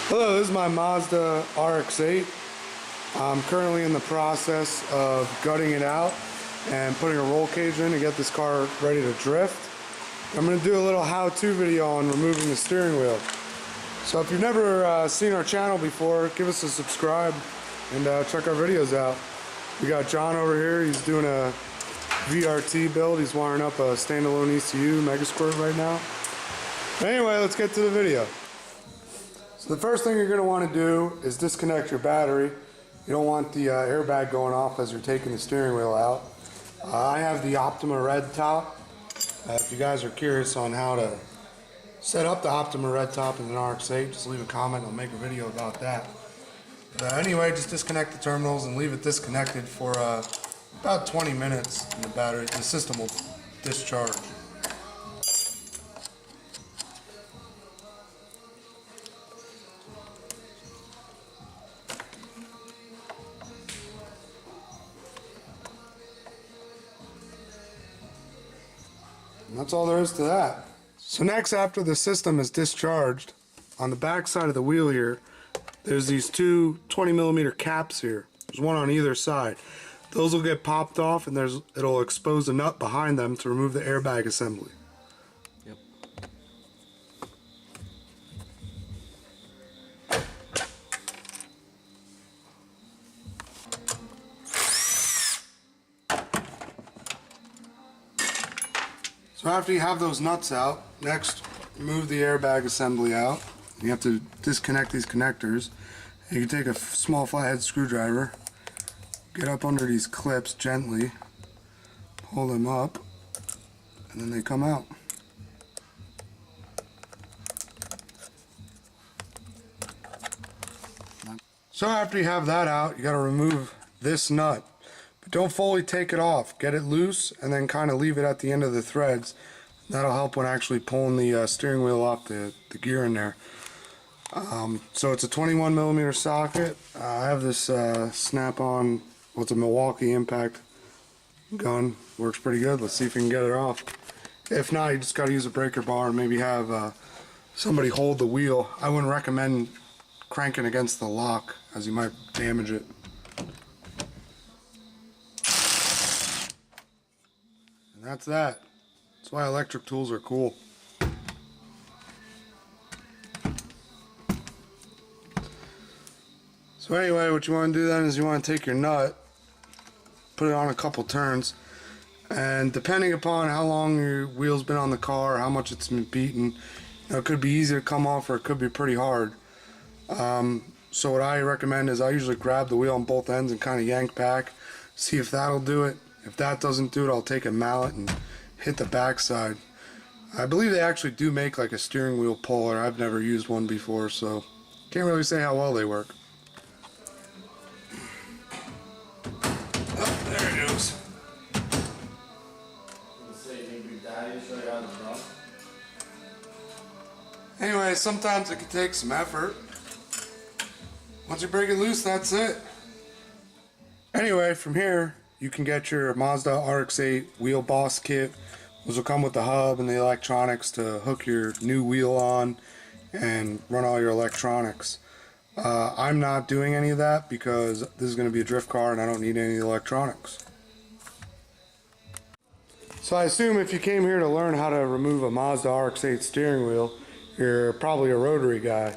Hello, this is my Mazda Rx-8. I'm currently in the process of gutting it out and putting a roll cage in to get this car ready to drift. I'm going to do a little how-to video on removing the steering wheel. So if you've never seen our channel before, give us a subscribe and check our videos out. We got John over here. He's doing a VRT build. He's wiring up a standalone ECU Megasquirt right now. But anyway, let's get to the video. So the first thing you're going to want to do is disconnect your battery. You don't want the airbag going off as you're taking the steering wheel out. I have the Optima Red Top. If you guys are curious on how to set up the Optima Red Top in an Rx-8, just leave a comment and I'll make a video about that. But anyway, just disconnect the terminals and leave it disconnected for about 20 minutes and the system will discharge. And that's all there is to that. So next, after the system is discharged, on the back side of the wheel here, there's these two 20mm caps here. There's one on either side. Those will get popped off and it'll expose a nut behind them to remove the airbag assembly. Yep. So after you have those nuts out, next remove the airbag assembly out. You have to disconnect these connectors. You can take a small flathead screwdriver, get up under these clips gently, pull them up, and then they come out. So after you have that out, you got to remove this nut. But don't fully take it off. Get it loose and then kind of leave it at the end of the threads. That'll help when actually pulling the steering wheel off the gear in there. So it's a 21mm socket. I have this snap-on, what's a Milwaukee impact gun. Works pretty good. Let's see if we can get it off. If not, you just got to use a breaker bar and maybe have somebody hold the wheel. I wouldn't recommend cranking against the lock as you might damage it. And that's that. That's why electric tools are cool. So anyway, what you want to do then is you want to take your nut, put it on a couple turns, and depending upon how long your wheel's been on the car, how much it's been beaten, it could be easy to come off or it could be pretty hard. So what I recommend is I usually grab the wheel on both ends and kind of yank back, see if that'll do it. If that doesn't do it, I'll take a mallet and hit the backside. I believe they actually do make like a steering wheel puller. I've never used one before, so can't really say how well they work. Oh, there it goes. Anyway, sometimes it can take some effort. Once you break it loose, that's it. Anyway, from here, you can get your Mazda Rx-8 wheel boss kit. Those will come with the hub and the electronics to hook your new wheel on and run all your electronics. I'm not doing any of that because this is going to be a drift car and I don't need any electronics. So I assume if you came here to learn how to remove a Mazda Rx-8 steering wheel, you're probably a rotary guy.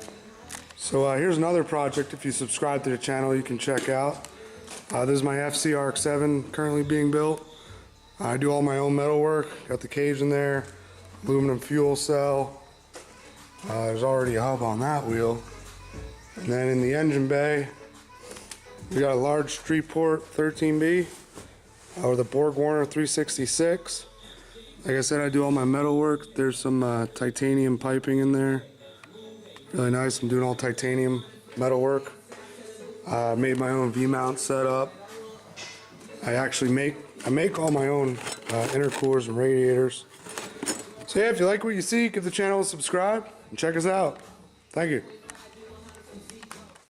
So here's another project. If you subscribe to the channel, you can check out. This is my FCRX-7 currently being built. I do all my own metal work. Got the cage in there, aluminum fuel cell. There's already a hub on that wheel. And then in the engine bay, we got a large Streetport 13B or the Borg-Warner 366. Like I said, I do all my metal work. There's some titanium piping in there. Really nice. I'm doing all titanium metal work. Made my own V-mount setup. I actually make all my own intercoolers and radiators. So yeah, if you like what you see, give the channel a subscribe and check us out. Thank you.